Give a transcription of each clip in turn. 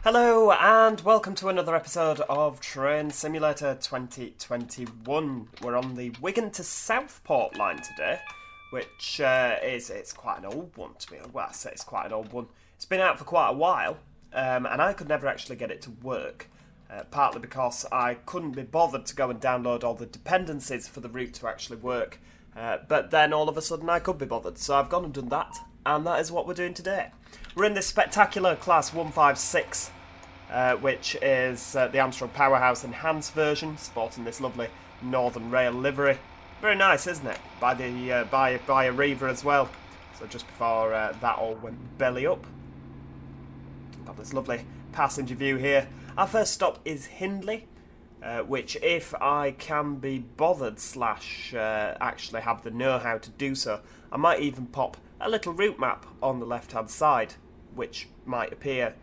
Hello and welcome to another episode of Train Simulator 2021. We're on the Wigan to Southport line today, which it's quite an old one to be honest. Well, I say it's quite an old one. It's been out for quite a while, and I could never actually get it to work, partly because I couldn't be bothered to go and download all the dependencies for the route to actually work, but then all of a sudden I could be bothered, so I've gone and done that, and that is what we're doing today. We're in this spectacular Class 156, which is the Armstrong Powerhouse enhanced version, sporting this lovely Northern Rail livery. Very nice, isn't it? By the by Arriva as well. So just before that all went belly up. Got this lovely passenger view here. Our first stop is Hindley, which if I can be bothered / actually have the know-how to do so, I might even pop a little route map on the left-hand side, which might appear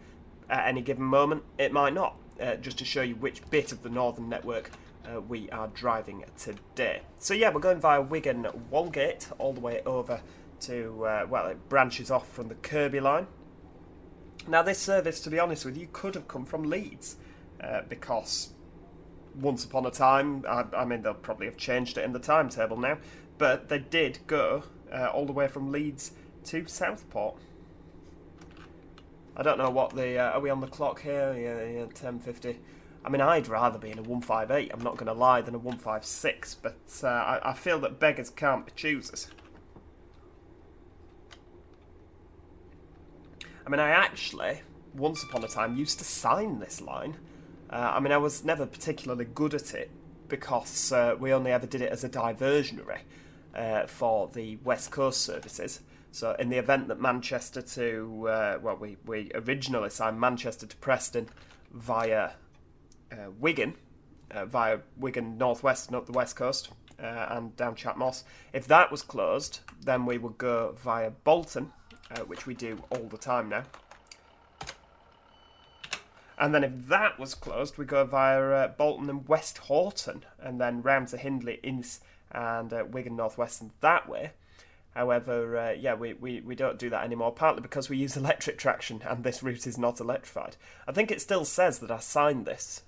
at any given moment. It might not, just to show you which bit of the northern network we are driving today. So yeah, we're going via Wigan Walgate all the way over to, well, it branches off from the Kirby line. Now this service, to be honest with you, could have come from Leeds, because once upon a time, I mean they'll probably have changed it in the timetable now, but they did go all the way from Leeds to Southport. I don't know what the... are we on the clock here? Yeah, 10:50. I mean, I'd rather be in a 158, I'm not going to lie, than a 156, but I feel that beggars can't be choosers. I mean, I actually, once upon a time, used to sign this line. I mean, I was never particularly good at it, because we only ever did it as a diversionary for the West Coast services. So in the event that Manchester to, well, we originally signed Manchester to Preston via Wigan Northwest, not the West Coast, and down Chat Moss. If that was closed, then we would go via Bolton, which we do all the time now. And then if that was closed, we go via Bolton and West Horton, and then round to Hindley, Ince, and Wigan Northwest, and that way. However, yeah, we don't do that anymore, partly because we use electric traction and this route is not electrified. I think it still says that I signed this,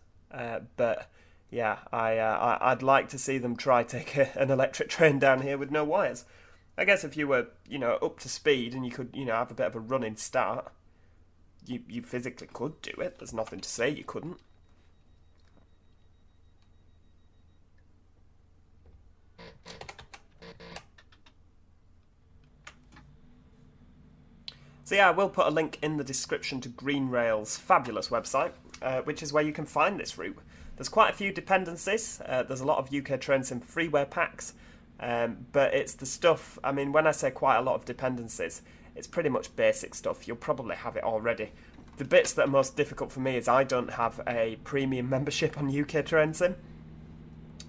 but yeah, I'd like to see them try take an electric train down here with no wires. I guess if you were, up to speed and you could, have a bit of a running start, you physically could do it. There's nothing to say you couldn't. So yeah, I will put a link in the description to Green Rail's fabulous website, which is where you can find this route. There's quite a few dependencies. There's a lot of UK Trainsim freeware packs, but it's the stuff, I mean, when I say quite a lot of dependencies, it's pretty much basic stuff. You'll probably have it already. The bits that are most difficult for me is I don't have a premium membership on UK Trainsim.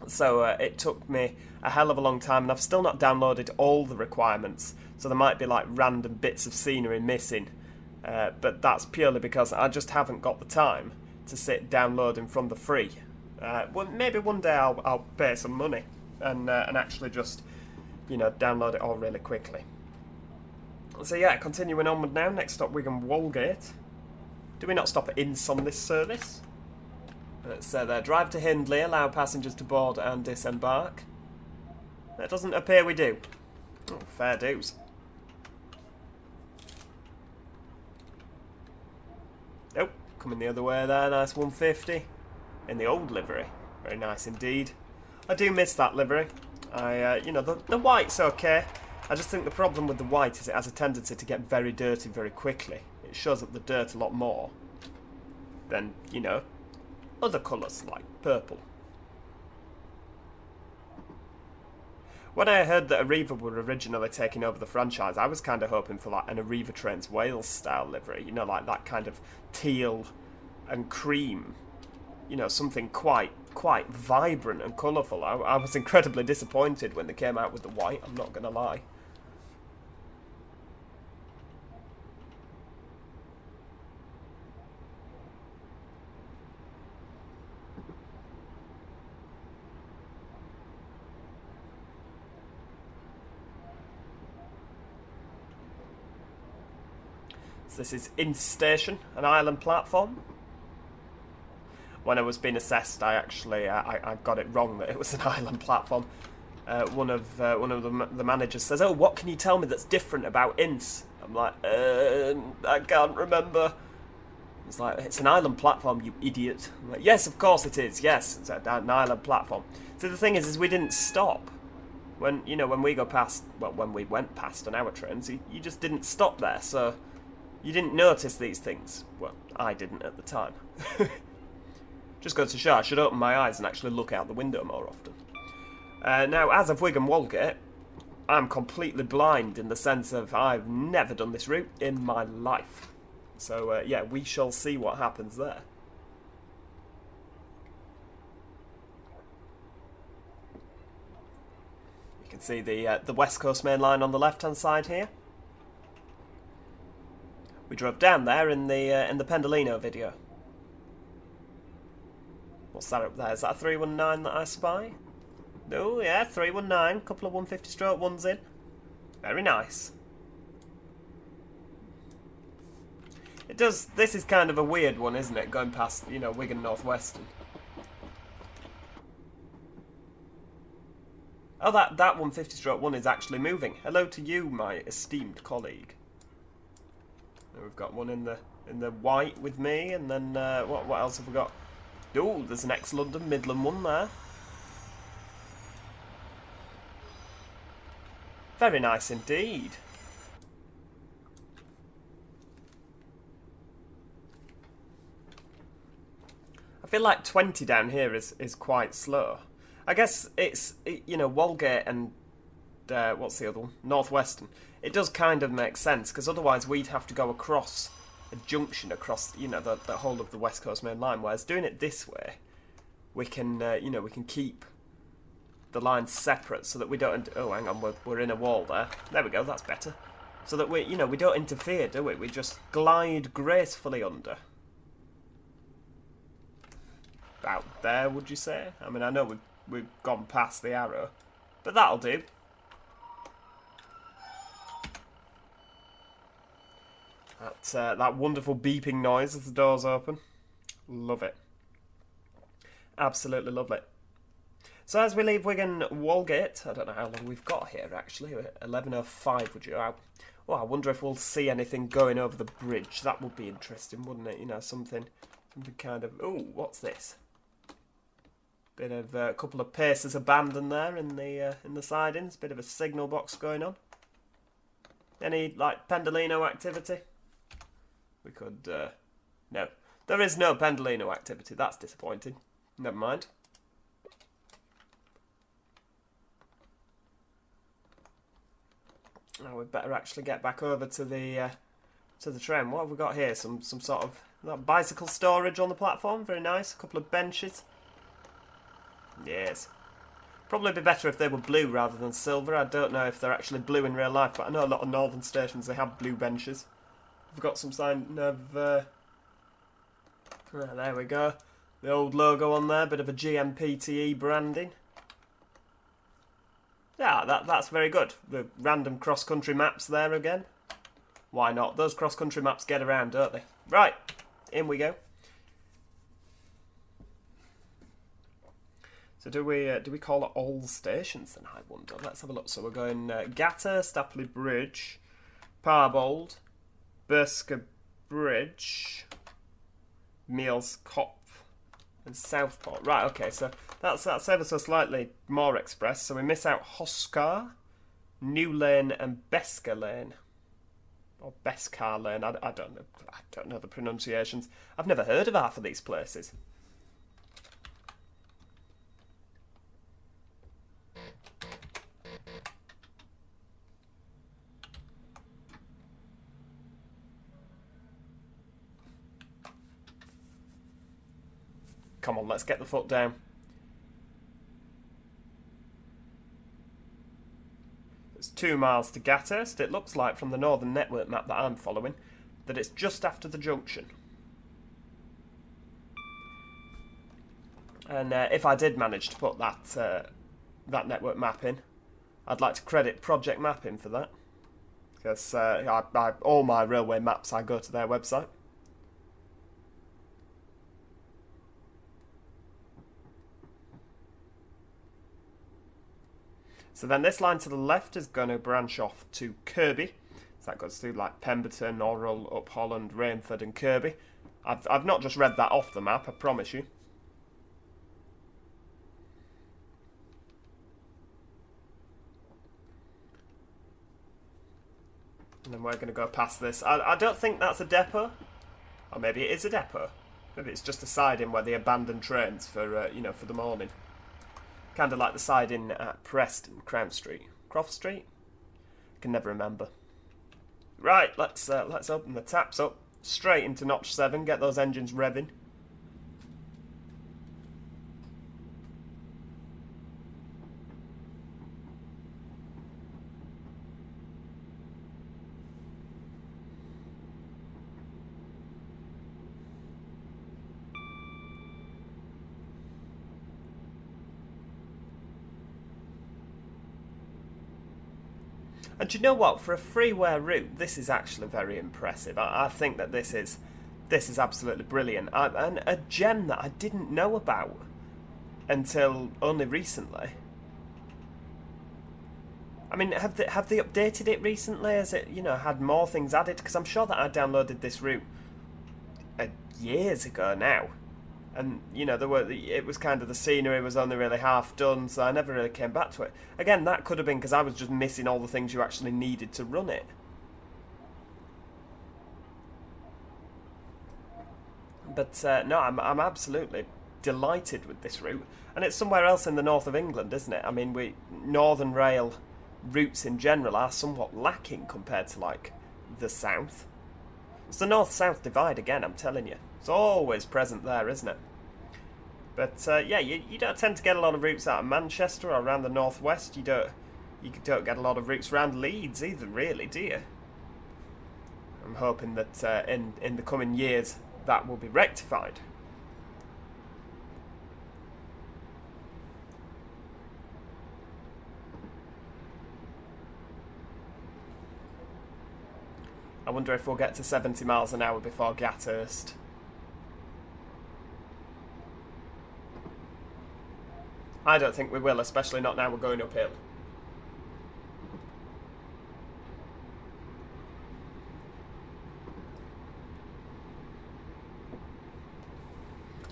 So it took me a hell of a long time, and I've still not downloaded all the requirements, so there might be like random bits of scenery missing, but that's purely because I just haven't got the time to sit downloading from the free. Well, maybe one day I'll pay some money and actually just, download it all really quickly. So yeah, continuing onward now, next stop Wigan Walgate. Do we not stop at Ince on this service? Let's say there, drive to Hindley, allow passengers to board and disembark. It doesn't appear we do. Oh, fair dues. Oh, coming the other way there, nice 150. In the old livery. Very nice indeed. I do miss that livery. The white's okay. I just think the problem with the white is it has a tendency to get very dirty very quickly. It shows up the dirt a lot more than, other colours like purple. When I heard that Arriva were originally taking over the franchise, I was kind of hoping for like an Arriva Trains Wales style livery, like that kind of teal and cream, something quite vibrant and colourful. I was incredibly disappointed when they came out with the white, I'm not going to lie. So this is Ince Station, an island platform. when I was being assessed, I actually I got it wrong that it was an island platform. One of the managers says, "Oh, what can you tell me that's different about Ince?" I'm like, I can't remember. It's like, it's an island platform, you idiot. I'm like, yes, of course it is. Yes, it's an island platform. So the thing is we didn't stop. When we go past, well, when we went past on our trains, you just didn't stop there. So you didn't notice these things. Well, I didn't at the time. Just goes to show I should open my eyes and actually look out the window more often. Now, as of Wigan Walgate, I'm completely blind in the sense of I've never done this route in my life. So, yeah, we shall see what happens there. You can see the West Coast Main Line on the left-hand side here. We drove down there in the Pendolino video. What's that up there? Is that a 319 that I spy? Oh, yeah, 319. Couple of 150-stroke-1s in. Very nice. It does. This is kind of a weird one, isn't it? Going past, Wigan North Western. Oh, that 150-stroke-1 is actually moving. Hello to you, my esteemed colleague. We've got one in the white with me, and then what else have we got? Oh, there's an ex-London Midland one there. Very nice indeed. I feel like 20 down here is quite slow. I guess it's, Walgate and, what's the other one? Northwestern. It does kind of make sense, because otherwise we'd have to go across a junction across, the whole of the West Coast Main Line, whereas doing it this way, we can, we can keep the lines separate so that we don't... Oh, hang on, we're in a wall there. There we go, that's better. So that we don't interfere, do we? We just glide gracefully under. About there, would you say? I mean, I know we've gone past the arrow, but that'll do. That wonderful beeping noise as the doors open. Love it. Absolutely lovely. So as we leave Wigan Walgate, I don't know how long we've got here actually, 11:05 would you? Oh, I wonder if we'll see anything going over the bridge. That would be interesting, wouldn't it? Something kind of... Oh, what's this? Bit of a couple of paces abandoned there in the sidings. Bit of a signal box going on. Any like Pendolino activity? We could... No. There is no Pendolino activity. That's disappointing. Never mind. Now we'd better actually get back over to the train. What have we got here? Some sort of bicycle storage on the platform. Very nice. A couple of benches. Yes. Probably be better if they were blue rather than silver. I don't know if they're actually blue in real life, but I know a lot of northern stations, they have blue benches. We've got some sign of... there we go. The old logo on there. Bit of a GMPTE branding. Yeah, that's very good. The random cross-country maps there again. Why not? Those cross-country maps get around, don't they? Right, in we go. So do we call it all stations then, I wonder? Let's have a look. So we're going Gatter, Stapley Bridge, Parbold, Berska Bridge, Meals Cop, and Southport. Right, okay, so that's ever so slightly more express. So we miss out Hoscar, New Lane, and Beska Lane. Or Beskar Lane, I don't know the pronunciations. I've never heard of half of these places. Come on, let's get the foot down. It's 2 miles to Gathurst. It looks like from the Northern Network map that I'm following that it's just after the junction. And if I did manage to put that network map in, I'd like to credit Project Mapping for that. Because all my railway maps, I go to their website. So then this line to the left is going to branch off to Kirby. So that goes through like Pemberton, Orrell, Up Holland, Rainford and Kirby. I've not just read that off the map, I promise you. And then we're going to go past this. I don't think that's a depot. Or maybe it is a depot. Maybe it's just a siding where they abandon trains for, for the morning. Kind of like the siding at Preston, Crown Street. Croft Street? I can never remember. Right, let's open the taps up. Straight into notch 7, get those engines revving. And do you know what? For a freeware route, this is actually very impressive. I think that this is absolutely brilliant. And a gem that I didn't know about until only recently. I mean, have they updated it recently? Has it, had more things added? Because I'm sure that I downloaded this route years ago now. And, it was kind of, the scenery was only really half done, so I never really came back to it. Again, that could have been because I was just missing all the things you actually needed to run it. But, no, I'm absolutely delighted with this route. And it's somewhere else in the north of England, isn't it? I mean, Northern Rail routes in general are somewhat lacking compared to, like, the south. It's the north-south divide again, I'm telling you. It's always present there, isn't it? But yeah, you don't tend to get a lot of routes out of Manchester or around the northwest. You don't get a lot of routes around Leeds either, really, do you? I'm hoping that in the coming years that will be rectified. I wonder if we'll get to 70 miles an hour before Gathurst. I don't think we will, especially not now we're going uphill.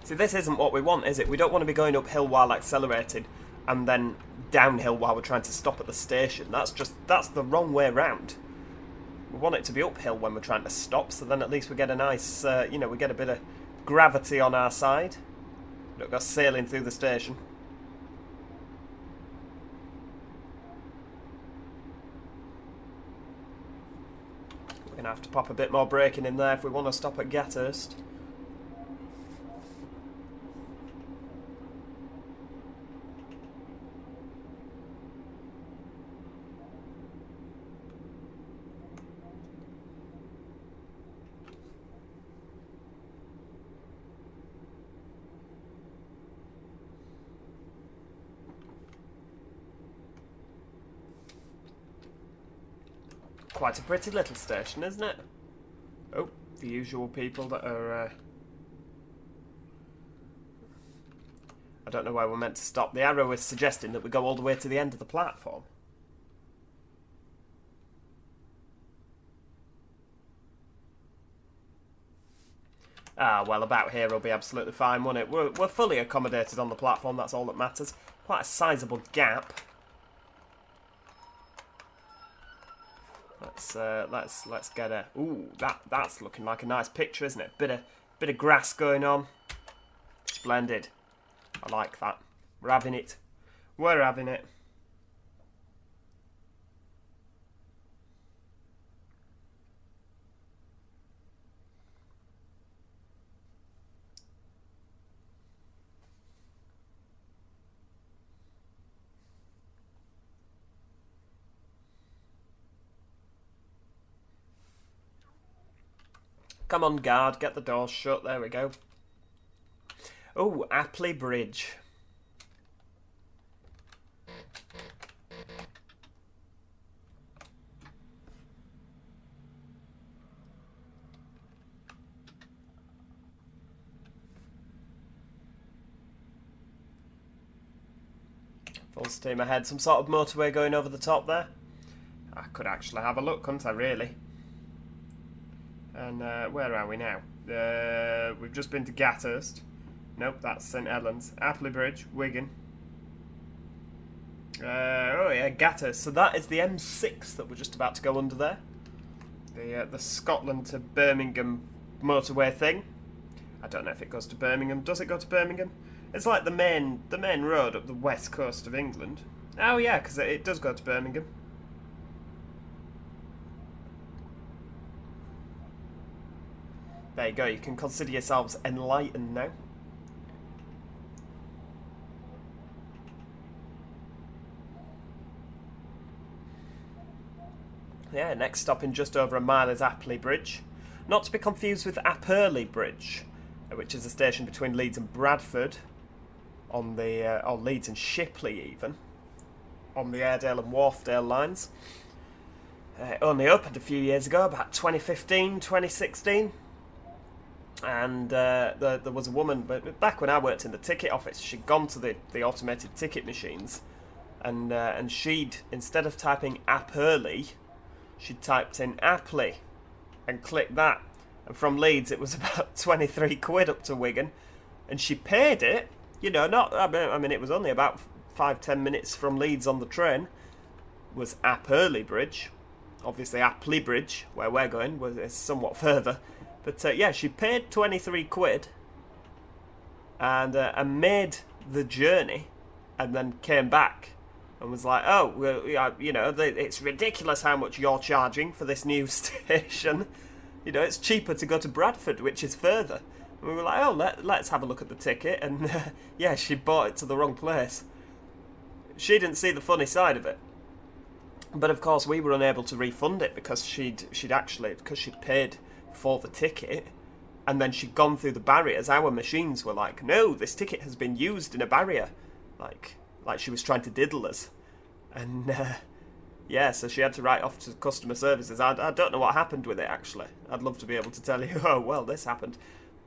See, this isn't what we want, is it? We don't want to be going uphill while accelerating and then downhill while we're trying to stop at the station. That's the wrong way round. We want it to be uphill when we're trying to stop, so then at least we get a nice, we get a bit of gravity on our side. We don't go sailing through the station. We're going to have to pop a bit more braking in there if we want to stop at Gathurst. Quite a pretty little station, isn't it? Oh, the usual people that are... I don't know where we're meant to stop. The arrow is suggesting that we go all the way to the end of the platform. Ah, well, about here will be absolutely fine, won't it? We're fully accommodated on the platform, that's all that matters. Quite a sizable gap. Let's get a... Ooh, that's looking like a nice picture, isn't it? Bit of grass going on. Splendid. I like that. We're having it. We're having it. Come on, guard, get the doors shut. There we go. Oh, Apley Bridge. Full steam ahead. Some sort of motorway going over the top there. I could actually have a look, couldn't I, really? And where are we now? We've just been to Gathurst. Nope, that's St Helens. Appley Bridge, Wigan. Oh yeah, Gathurst. So that is the M6 that we're just about to go under there. The Scotland to Birmingham motorway thing. I don't know if it goes to Birmingham. Does it go to Birmingham? It's like the main road up the west coast of England. Oh yeah, because it does go to Birmingham. There you go. You can consider yourselves enlightened now. Yeah, next stop in just over a mile is Appley Bridge. Not to be confused with Apperley Bridge, which is a station between Leeds and Bradford, on the or Leeds and Shipley even, on the Airedale and Wharfdale lines. Only opened a few years ago, about 2015, 2016. And there was a woman, but back when I worked in the ticket office, she'd gone to the automated ticket machines, and she'd, instead of typing Apperley, she'd typed in Appley and clicked that. And from Leeds, it was about 23 quid up to Wigan. And she paid it, not, I mean, it was only about 5-10 minutes from Leeds on the train, was Apperley Bridge. Obviously, Appley Bridge, where we're going, is somewhat further. But yeah, she paid 23 quid and made the journey and then came back and was like, oh, well, it's ridiculous how much you're charging for this new station. It's cheaper to go to Bradford, which is further. And we were like, oh, let's have a look at the ticket. And yeah, she bought it to the wrong place. She didn't see the funny side of it. But of course, we were unable to refund it because she'd paid for the ticket, and then she'd gone through the barriers. Our machines were like, no, this ticket has been used in a barrier, like she was trying to diddle us. And yeah, so she had to write off to customer services. I don't know what happened with it, actually. I'd love to be able to tell you, oh well, this happened,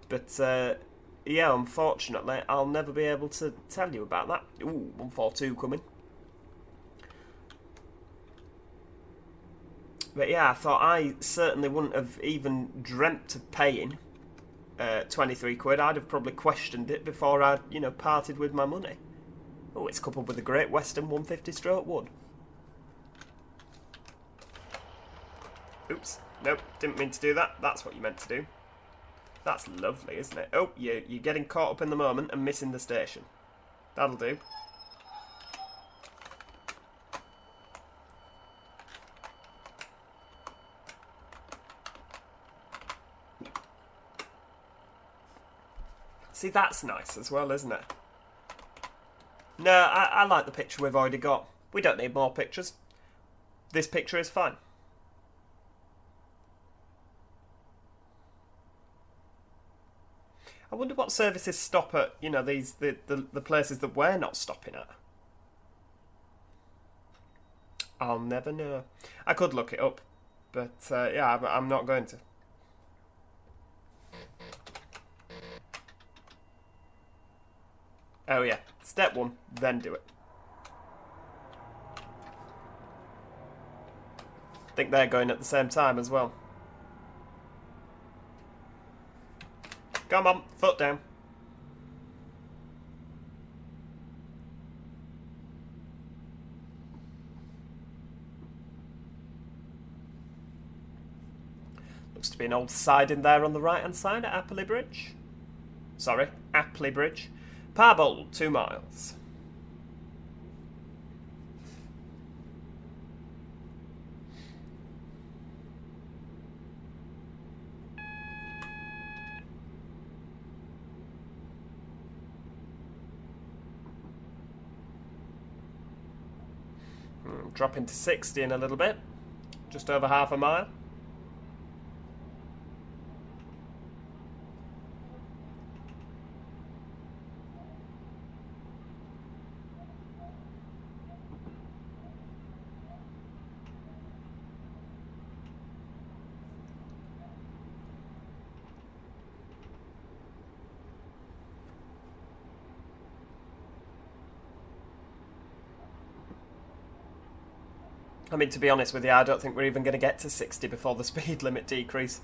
but yeah, unfortunately I'll never be able to tell you about that. Ooh, 142 coming. But yeah, I thought I certainly wouldn't have even dreamt of paying 23 quid. I'd have probably questioned it before I, parted with my money. Oh, it's coupled with a Great Western 150/1. Oops. Nope, didn't mean to do that. That's what you meant to do. That's lovely, isn't it? Oh, you're getting caught up in the moment and missing the station. That'll do. See, that's nice as well, isn't it? No, I like the picture we've already got. We don't need more pictures. This picture is fine. I wonder what services stop at, the places that we're not stopping at. I'll never know. I could look it up, but yeah, I'm not going to. Oh yeah, step 1, then do it. I think they're going at the same time as well. Come on, foot down. Looks to be an old siding there on the right-hand side at Appley Bridge. Sorry, Appley Bridge. Parbold, 2 miles. Drop into 60 in a little bit. Just over half a mile. I mean, to be honest with you, I don't think we're even going to get to 60 before the speed limit decrease.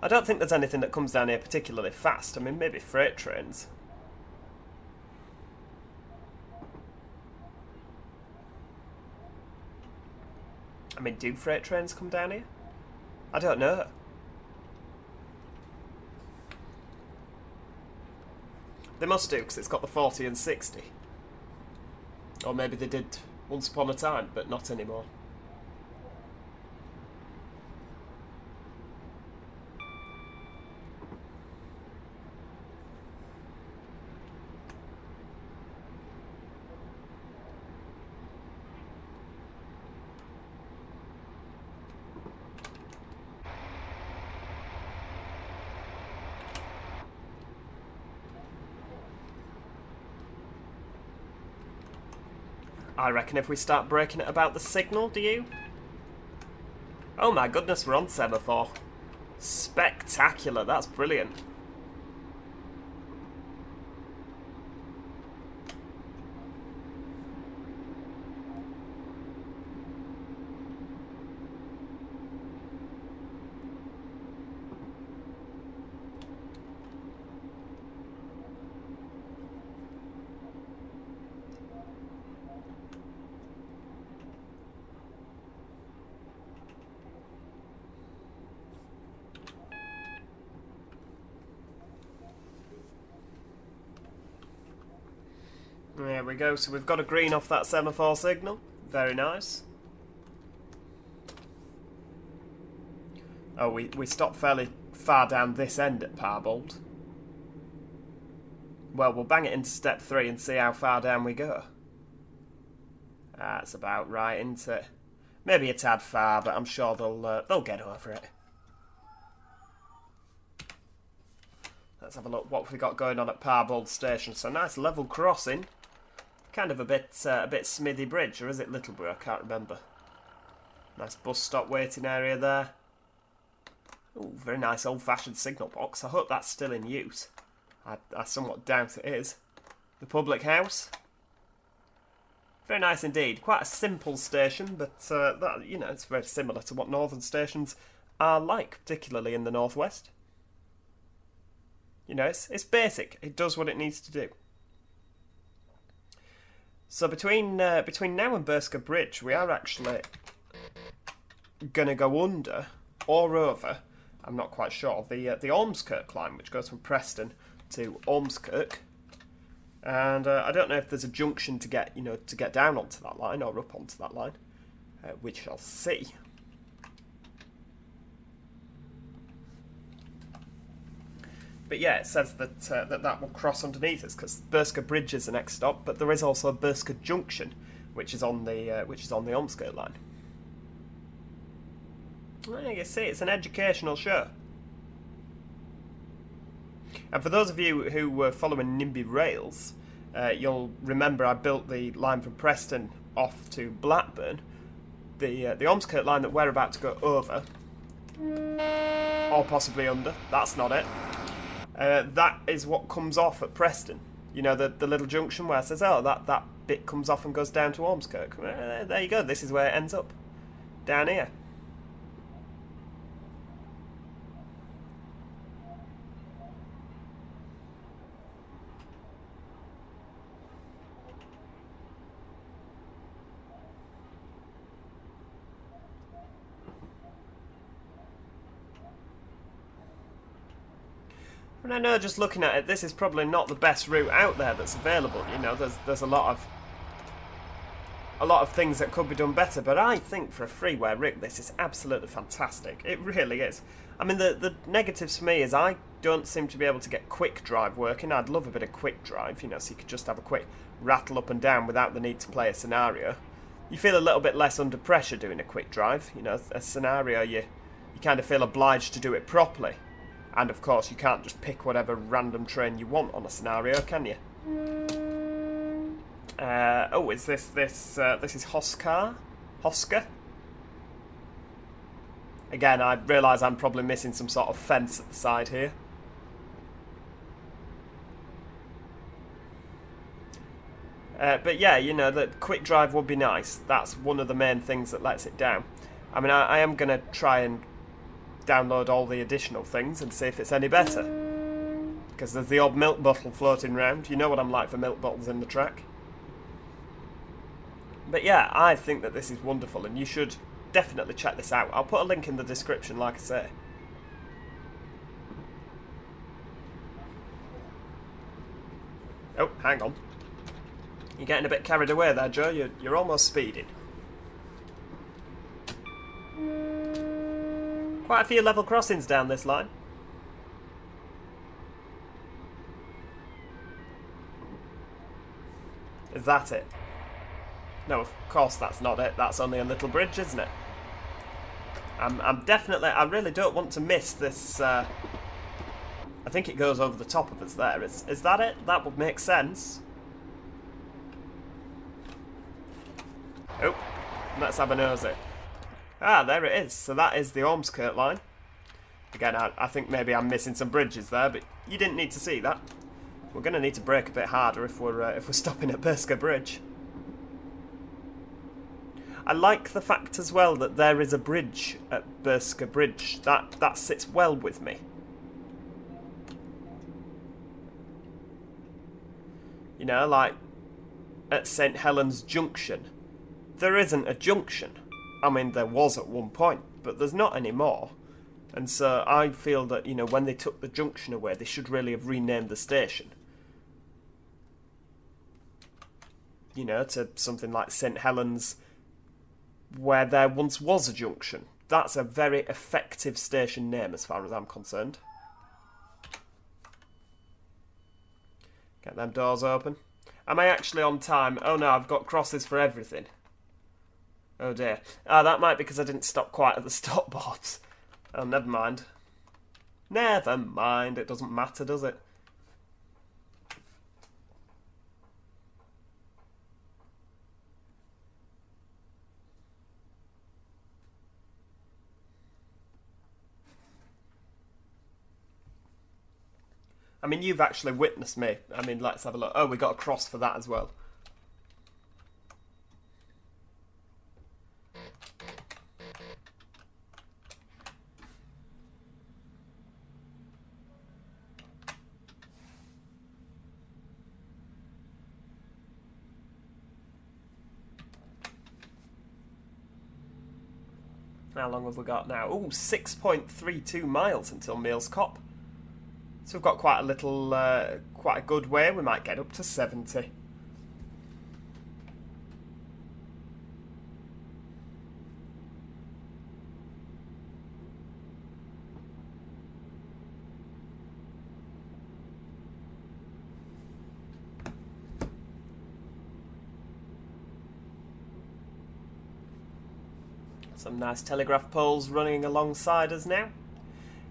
I don't think there's anything that comes down here particularly fast. I mean, maybe freight trains. I mean, do freight trains come down here? I don't know. They must do, because it's got the 40 and 60. Or maybe they did once upon a time, but not anymore. I reckon if we start breaking it about the signal, do you? Oh my goodness, we're on semaphore. Spectacular, that's brilliant. There we go, so we've got a green off that semaphore signal. Very nice. Oh, we stopped fairly far down this end at Parbold. Well, we'll bang it into step 3 and see how far down we go. That's about right, isn't it? Maybe a tad far, but I'm sure they'll get over it. Let's have a look what we got going on at Parbold Station. So nice level crossing. Kind of a bit Smithy Bridge, or is it Littleborough? I can't remember. Nice bus stop waiting area there. Ooh, very nice old-fashioned signal box. I hope that's still in use. I somewhat doubt it is. The public house. Very nice indeed. Quite a simple station, but that, you know, it's very similar to what northern stations are like, particularly in the northwest. You know, it's basic. It does what it needs to do. So between now and Bursker Bridge, we are actually going to go under or over, I'm not quite sure, the Ormskirk line, which goes from Preston to Ormskirk. And I don't know if there's a junction to get down onto that line or up onto that line. We shall see. But yeah, it says that that will cross underneath us because Bursker Bridge is the next stop, but there is also Bursker Junction, which is on the Ormskirk line. Well, you see, it's an educational show. And for those of you who were following NIMBY Rails, you'll remember I built the line from Preston off to Blackburn, the Ormskirk line that we're about to go over, or possibly under. That's not it. That is what comes off at Preston. You know, the little junction where it says, oh, that bit comes off and goes down to Ormskirk. There you go, this is where it ends up. Down here. And I know, just looking at it, this is probably not the best route out there that's available. You know, there's a lot of things that could be done better, but I think for a freeware route, this is absolutely fantastic. It really is. I mean, the negatives for me is I don't seem to be able to get quick drive working. I'd love a bit of quick drive, you know, so you could just have a quick rattle up and down without the need to play a scenario. You feel a little bit less under pressure doing a quick drive. You know, a scenario, you kind of feel obliged to do it properly. And of course, you can't just pick whatever random train you want on a scenario, can you? Oh, is this is Hosker? Again, I realise I'm probably missing some sort of fence at the side here. But yeah, you know, the quick drive would be nice. That's one of the main things that lets it down. I mean, I am going to try and download all the additional things and see if it's any better. Because there's the odd milk bottle floating around. You know what I'm like for milk bottles in the track. But yeah, I think that this is wonderful and you should definitely check this out. I'll put a link in the description, like I say. Oh, hang on. You're getting a bit carried away there, Joe. You're almost speeding. Quite a few level crossings down this line. Is that it? No, of course that's not it. That's only a little bridge, isn't it? I'm definitely... I really don't want to miss this... I think it goes over the top of us there. Is that it? That would make sense. Oh, let's have a nosy. Ah, there it is. So that is the Ormskirk line. Again, I think maybe I'm missing some bridges there, but you didn't need to see that. We're going to need to brake a bit harder if we're stopping at Berska Bridge. I like the fact as well that there is a bridge at Berska Bridge. That sits well with me. You know, like at St Helens Junction. There isn't a junction. I mean, there was at one point, but there's not anymore. And so I feel that, you know, when they took the junction away, they should really have renamed the station. You know, to something like St Helens, where there once was a junction. That's a very effective station name as far as I'm concerned. Get them doors open. Am I actually on time? Oh no, I've got crosses for everything. Oh dear. Ah, that might be because I didn't stop quite at the stop boards. Oh, never mind. Never mind, it doesn't matter, does it? I mean, you've actually witnessed me. I mean, let's have a look. Oh, we got a cross for that as well. How long have we got now? Oh, 6.32 miles until Meals Cop. So we've got quite a little, quite a good way. We might get up to 70. Some nice telegraph poles running alongside us now.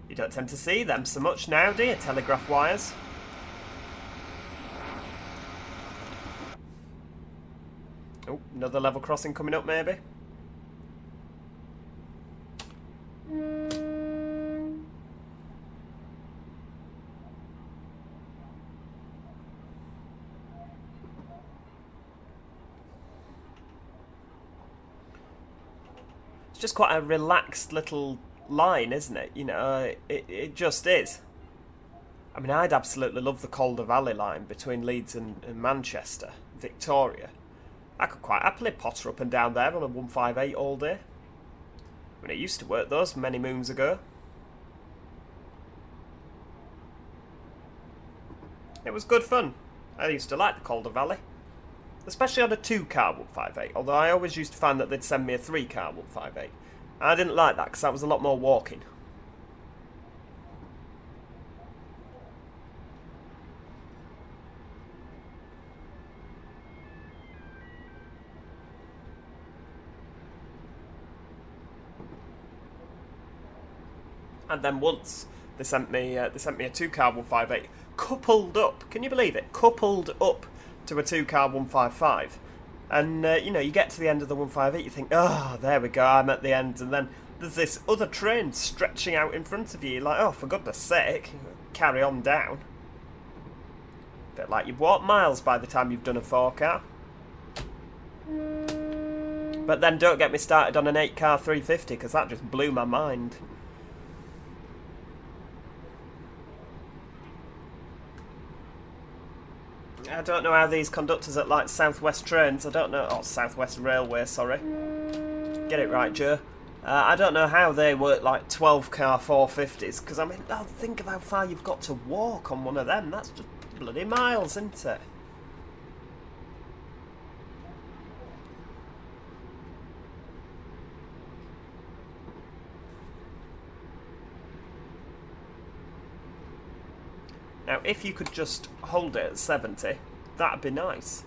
You don't tend to see them so much now, do you, telegraph wires? Oh, another level crossing coming up, maybe? It's just quite a relaxed little line, isn't it? You know, it just is. I mean, I'd absolutely love the Calder Valley line between Leeds and Manchester, Victoria. I could quite happily potter up and down there on a 158 all day. I mean, it used to work those many moons ago. It was good fun. I used to like the Calder Valley. Especially on a 2-car 158, although I always used to find that they'd send me a 3-car 158. I didn't like that because that was a lot more walking. And then once they sent me a 2-car 158 coupled up. Can you believe it? Coupled up to a 2-car 155. And, you know, you get to the end of the 158, you think, oh, there we go, I'm at the end. And then there's this other train stretching out in front of you. You're like, oh, for goodness sake, carry on down. Bit like you've walked miles by the time you've done a 4-car. But then don't get me started on an 8-car 350, because that just blew my mind. I don't know how these conductors at like Southwest Trains, I don't know, or Southwest Railway, sorry. Get it right, Joe. I don't know how they work like 12-car 450s, because I mean, think of how far you've got to walk on one of them. That's just bloody miles, isn't it? Now, if you could just hold it at 70, that'd be nice.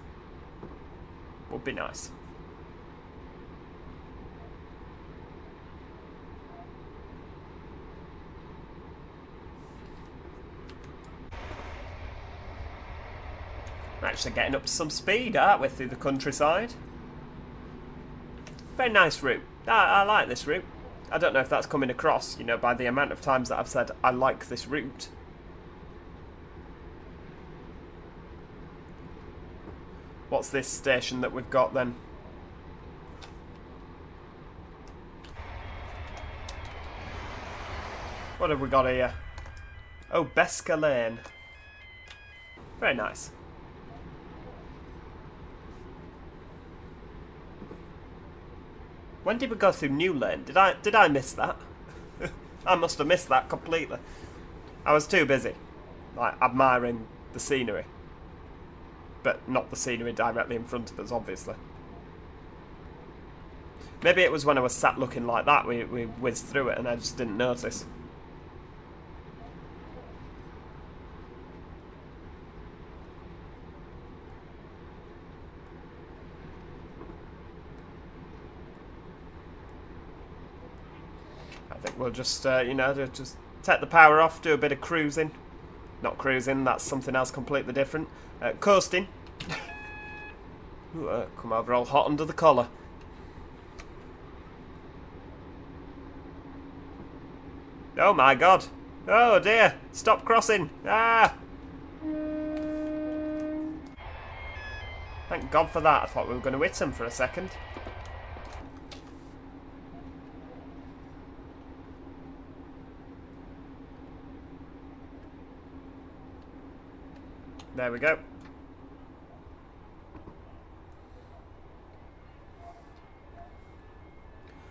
Would be nice. We're actually getting up to some speed, aren't we, through the countryside? Very nice route. I like this route. I don't know if that's coming across, you know, by the amount of times that I've said I like this route. What's this station that we've got then? What have we got here? Oh, Besker Lane. Very nice. When did we go through New Lane? Did I miss that? I must have missed that completely. I was too busy, like, admiring the scenery. But not the scenery directly in front of us, obviously. Maybe it was when I was sat looking like that, we whizzed through it and I just didn't notice. I think we'll just, you know, just take the power off, do a bit of cruising. Not cruising, that's something else completely different. Coasting. Ooh, come over all hot under the collar. Oh my god. Oh dear. Stop crossing. Ah! Thank God for that. I thought we were going to hit them for a second. There we go.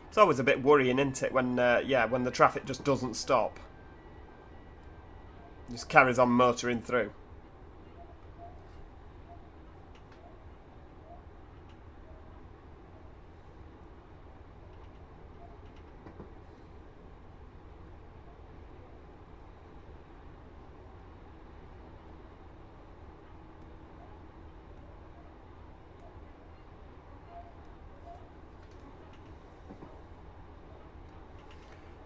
It's always a bit worrying, isn't it, when when the traffic just doesn't stop. Just carries on motoring through.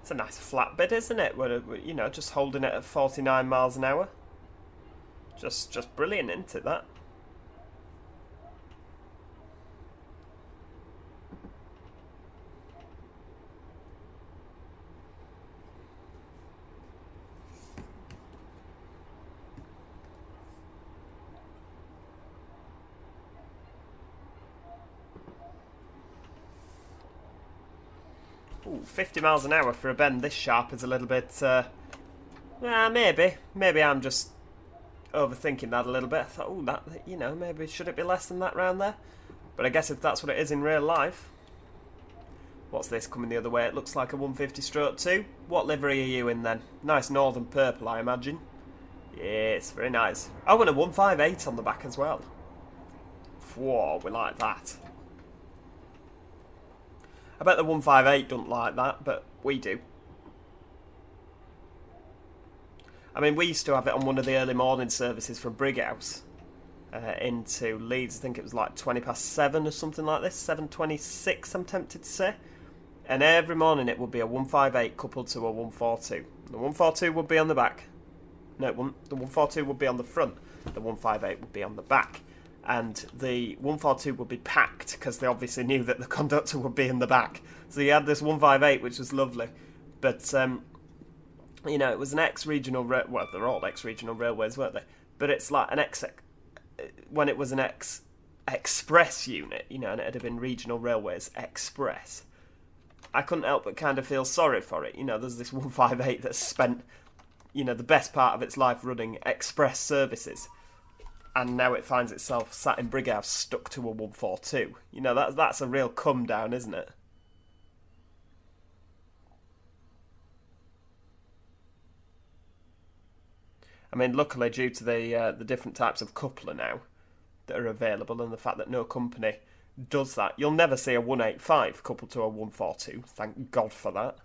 It's a nice flat bit, isn't it? We're, you know, just holding it at 49 miles an hour. Just brilliant, isn't it, that? Ooh, 50 miles an hour for a bend this sharp is a little bit... Maybe I'm just overthinking that a little bit. I thought, oh, that, you know, maybe should it be less than that round there? But I guess if that's what it is in real life. What's this coming the other way? It looks like a 150/2. What livery are you in then? Nice northern purple, I imagine. Yes, very nice. Oh, and a 158 on the back as well. Whoa, we like that. I bet the 158 don't like that, but we do. I mean, we used to have it on one of the early morning services from Brighouse into Leeds. I think it was like 7:20 or something like this. 7:26, I'm tempted to say. And every morning it would be a 158 coupled to a 142. The 142 would be on the back. No, it wouldn't. The 142 would be on the front. The 158 would be on the back. And the 142 would be packed because they obviously knew that the conductor would be in the back. So you had this 158, which was lovely. But, you know, it was an ex-regional... Well, they're all ex-regional railways, weren't they? But it's like an ex... When it was an ex express unit, you know, and it'd have been Regional Railways Express, I couldn't help but kind of feel sorry for it. You know, there's this 158 that's spent, you know, the best part of its life running express services, and now it finds itself sat in Brighouse stuck to a 142. You know, that's a real come down, isn't it? I mean, luckily, due to the different types of coupler now that are available, and the fact that no company does that, you'll never see a 185 coupled to a 142. Thank God for that.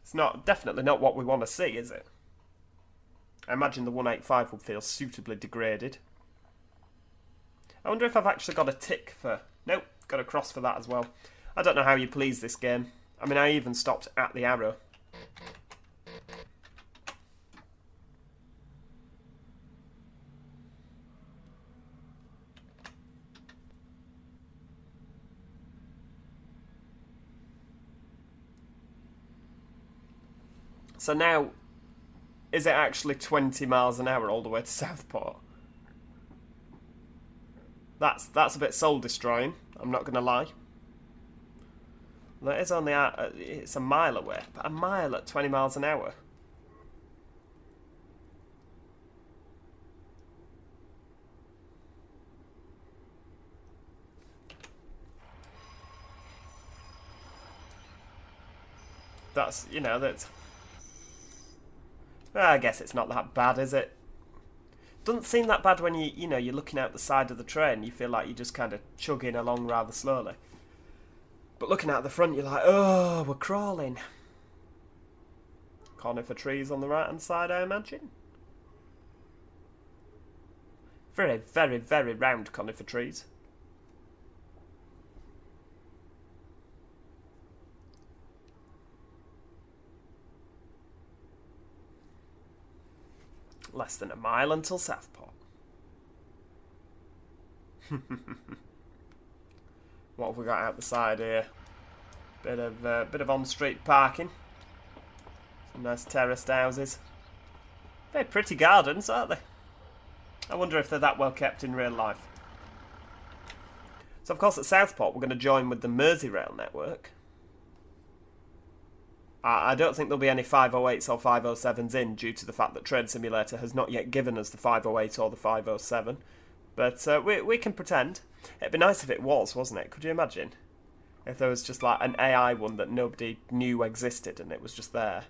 It's definitely not what we want to see, is it? I imagine the 185 would feel suitably degraded. I wonder if I've actually got a tick for... Nope, got a cross for that as well. I don't know how you please this game. I mean, I even stopped at the arrow. So now, is it actually 20 miles an hour all the way to Southport? That's a bit soul destroying. I'm not going to lie. That is only it's a mile away, but a mile at 20 miles an hour. That's, you know, that's... Well, I guess it's not that bad, is it? Doesn't seem that bad when you're looking out the side of the train. You feel like you're just kind of chugging along rather slowly. But looking out the front, you're like, oh, we're crawling. Conifer trees on the right-hand side, I imagine. Very, very, very round conifer trees. Less than a mile until Southport. What have we got out the side here? Bit of on-street parking. Some nice terraced houses. Very pretty gardens, aren't they? I wonder if they're that well kept in real life. So, of course, at Southport, we're going to join with the Merseyrail network. I don't think there'll be any 508s or 507s in due to the fact that Train Simulator has not yet given us the 508 or the 507. But we can pretend. It'd be nice if it was, wasn't it? Could you imagine? If there was just like an AI one that nobody knew existed and it was just there.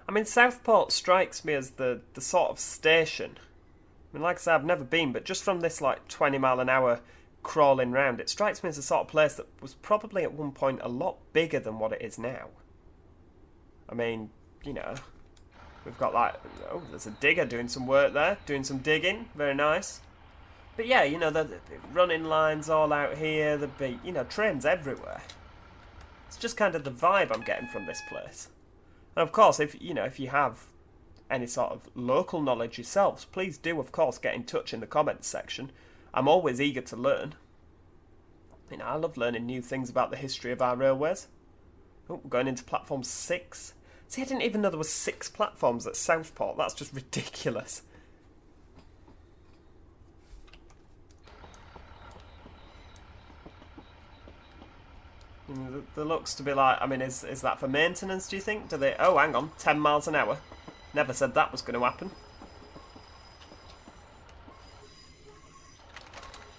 I mean, Southport strikes me as the sort of station. I mean, like I said, I've never been, but just from this like 20 mile an hour crawling round, it strikes me as the sort of place that was probably at one point a lot bigger than what it is now. I mean, you know, we've got like, oh, there's a digger doing some work there, doing some digging, very nice. But yeah, you know, the running lines all out here, the beat, you know, trains everywhere. It's just kind of the vibe I'm getting from this place. And of course, if you have any sort of local knowledge yourselves, please do, of course, get in touch in the comments section. I'm always eager to learn. You know, I love learning new things about the history of our railways. Oh, we're going into platform 6. See, I didn't even know there were 6 platforms at Southport. That's just ridiculous. There looks to be like, I mean, is that for maintenance, do you think? Do they... Oh, hang on, 10 miles an hour. Never said that was going to happen.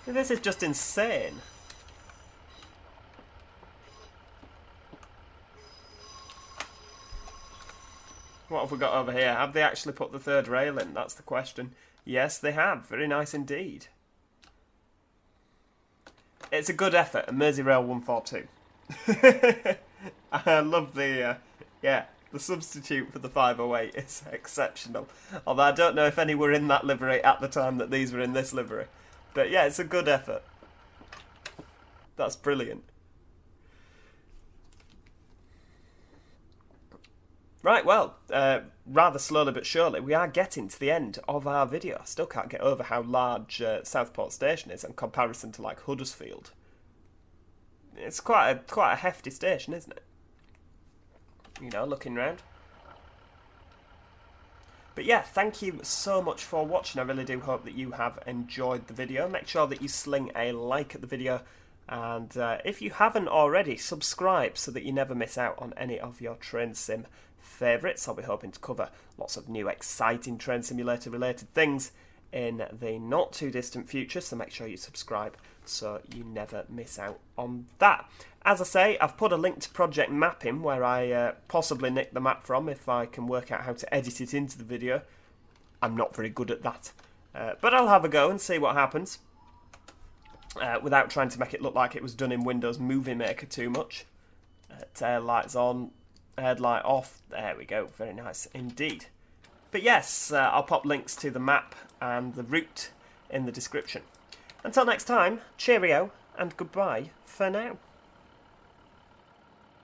This is just insane. What have we got over here? Have they actually put the third rail in? That's the question. Yes, they have. Very nice indeed. It's a good effort, a Merseyrail 142. I love the substitute for the 508 is exceptional. Although I don't know if any were in that livery at the time that these were in this livery. But yeah, it's a good effort. That's brilliant. Right, well, rather slowly but surely, we are getting to the end of our video. I still can't get over how large Southport Station is in comparison to, like, Huddersfield. It's quite a hefty station, isn't it? You know, looking round. But yeah, thank you so much for watching. I really do hope that you have enjoyed the video. Make sure that you sling a like at the video. And if you haven't already, subscribe so that you never miss out on any of your train sim favourites. I'll be hoping to cover lots of new exciting train simulator related things in the not too distant future, so make sure you subscribe so you never miss out on that. As I say, I've put a link to Project Mapping where I possibly nick the map from if I can work out how to edit it into the video. I'm not very good at that, but I'll have a go and see what happens without trying to make it look like it was done in Windows Movie Maker too much. Tail lights on, headlight off, there we go, very nice indeed. But yes, I'll pop links to the map and the route in the description. Until next time, cheerio and goodbye for now.